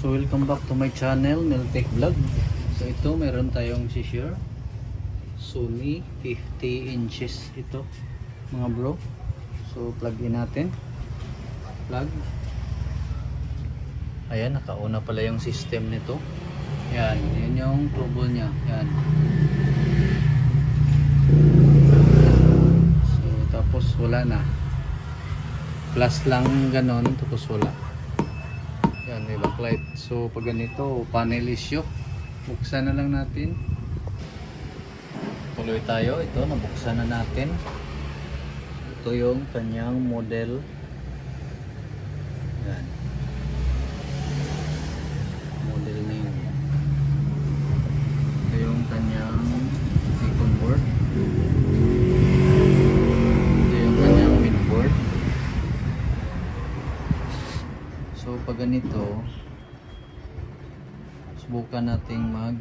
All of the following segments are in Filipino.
So welcome back to my channel, Meltech Vlog. So ito meron tayong share Sony 50 inches ito mga bro. So plug in natin. Plug. Ayan, nakauna pala yung system nito. Yan, yun yung trouble nya. Yan. So tapos wala na. Plus lang ganon, tapos wala. Yan, may backlight. So pag ganito, panel issue. Buksan na lang natin. Tuloy tayo. Ito, nabuksan na natin. Ito yung kanyang model. Yan. Model name. Ito yung kanyang icon board. Ito yung kanyang mainboard. So pag ganito, subukan nating mag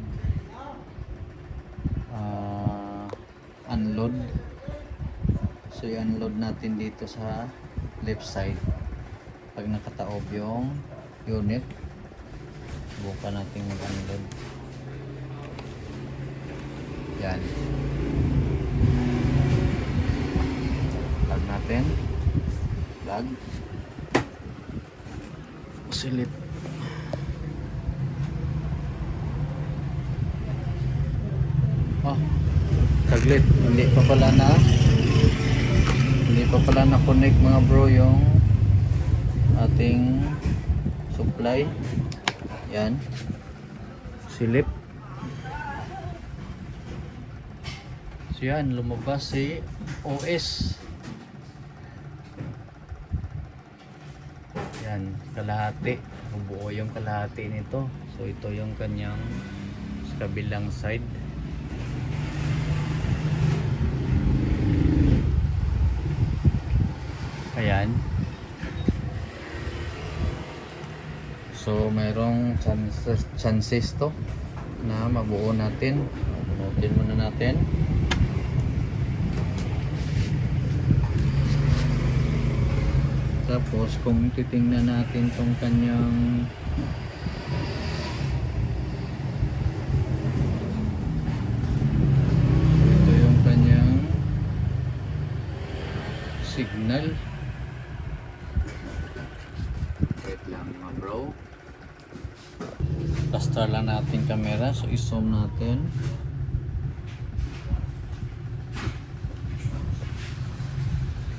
unload. So i-unload natin dito sa left side. Pag nakataob yung unit, subukan nating mag-unload. Yan. Plug natin. Plug. Silip. Oh, taglit. Hindi pa pala na connect mga bro yung ating supply. Yan. Silip. So yan, lumabas si OS. Yan, kalahati. Buo yung kalahati nito. So ito yung kanyang sa kabilang side. Ayan. So mayroong chances to na mabuo natin. Bunutin muna natin. Tapos kung titingnan natin tong kanyang ito yung kanyang signal. Wait lang mga bro. Basta lang natin camera. So i-zoom natin.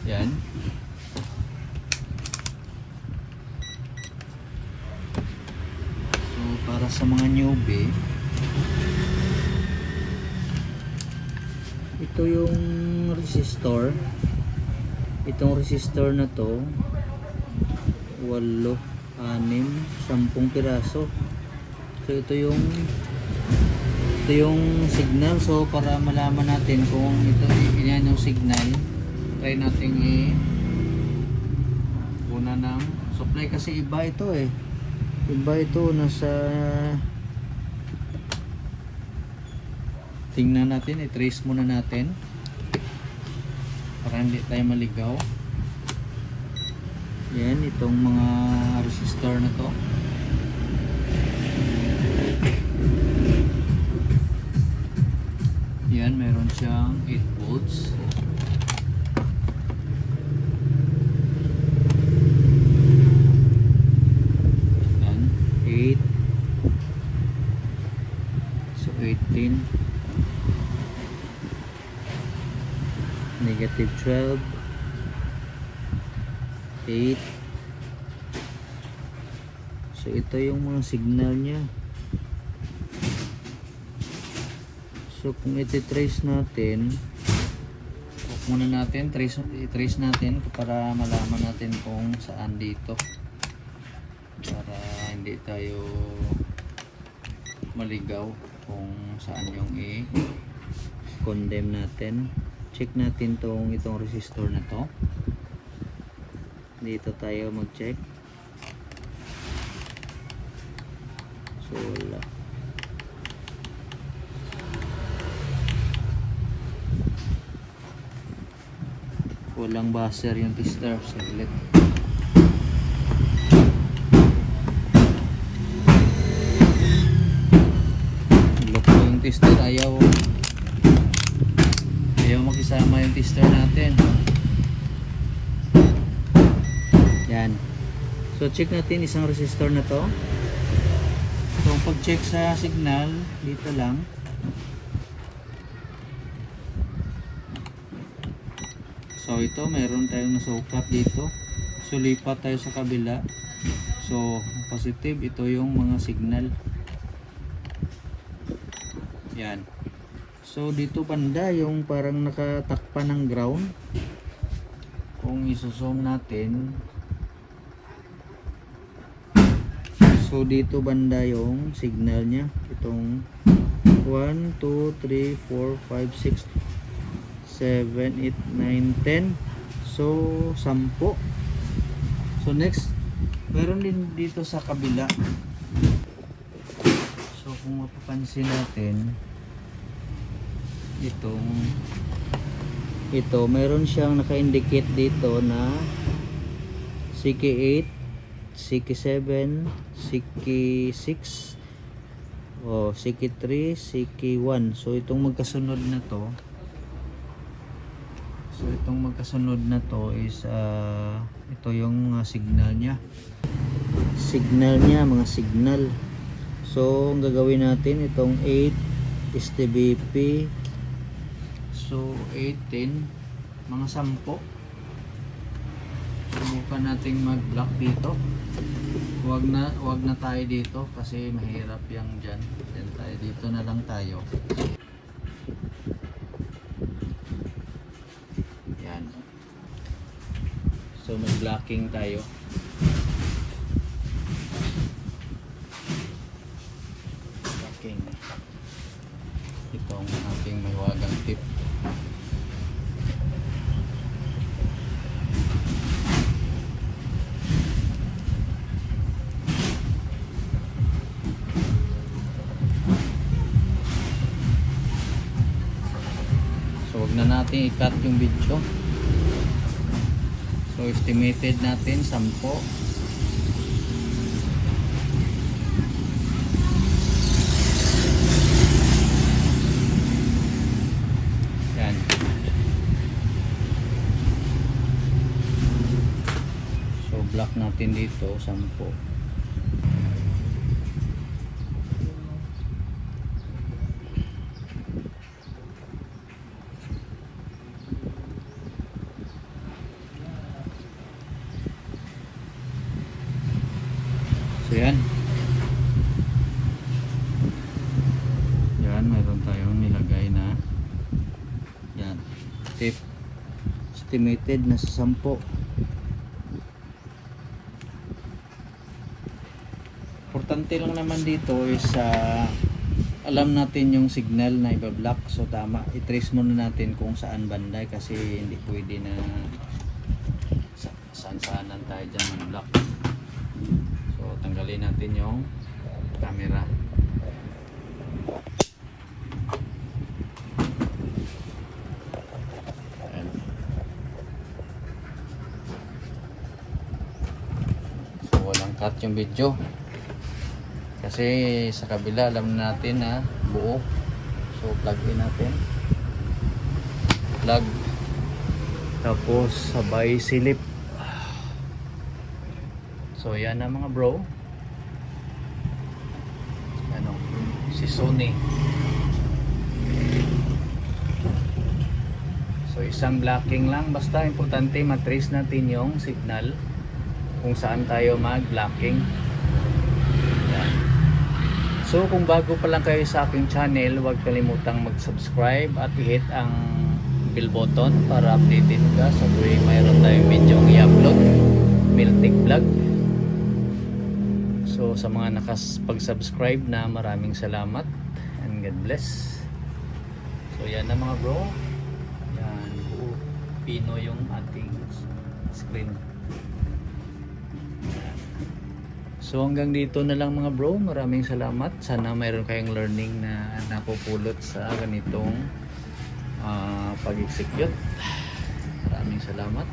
Yan. Para sa mga newbie, ito yung resistor. Itong resistor na to 8, 6, 10 piraso. So ito yung signal. So para malaman natin kung ito yan yung signal, try natin una ng supply kasi iba ito iba ito, nasa tingnan natin, i-trace muna natin para hindi tayo maligaw. Yan, itong mga resistor na to. Yan, meron siyang 8 volts. So 18, negative 12, 8. So ito yung mga signal niya. So kung iti-trace natin, muna natin i-trace natin para malaman natin kung saan dito, para hindi tayo maligaw kung saan yung i-condemn natin. Check natin itong resistor na to. Dito tayo mag-check. So wala. Walang buzzer yung tester. Saglit. tester ayaw makisama yung tester natin. Yan. So check natin isang resistor na to. So pag check sa signal dito lang. So ito mayroon tayong nasukat dito. So lipat tayo sa kabila. So positive, ito yung mga signal. Yan. So dito banda yung parang nakatakpan ng ground. Kung iso-zoom natin, so dito banda yung signal nya. Itong 1, 2, 3, 4, 5, 6, 7, 8, 9, 10. So 10. So next, meron din dito sa kabila. So kung mapapansin natin, ito meron siyang naka-indicate dito na CK8, CK7, CK6, CK3, CK1. So itong magkasunod na to, is ito yung signal niya. Mga signal. So ang gagawin natin, itong 8 STBP. So 18, mga 10. Subukan nating mag-block dito. Wag na tayo dito kasi mahirap yang dyan. Then tayo dito na lang tayo. Yan. So mag-blocking tayo. Blocking. Itong ating mahiwagang tip. So wag na natin i-cut yung video. So estimated natin 10. Yan. So block natin dito 10. So yan. Yan, mayroon tayong nilagay na yan, tip. Estimated na sa 10. Importante lang naman dito is alam natin yung signal na ibablock. So tama, i-trace muna natin kung saan banda kasi hindi pwede na saan-saanan tayo dyan mag-block. So tanggalin natin yung camera. Ayan. So walang cut yung video kasi sa kabila alam natin na buo. So plug in natin, plug, tapos sabay silip. So yan na mga bro, si Sony. So isang blocking lang, basta importante matrace natin yung signal kung saan tayo mag-blocking. Yan. So kung bago pa lang kayo sa aking channel, huwag kalimutang mag-subscribe at i-hit ang bell button para updated ka sa tuwing mayroon tayong video i-upload. Miltech Vlog. So sa mga nakapag-subscribe na, maraming salamat and God bless. So yan na mga bro. Yan, pino yung ating screen. Yan. So hanggang dito na lang mga bro. Maraming salamat. Sana mayroon kayong learning na napupulot sa ganitong pag-execute. Maraming salamat.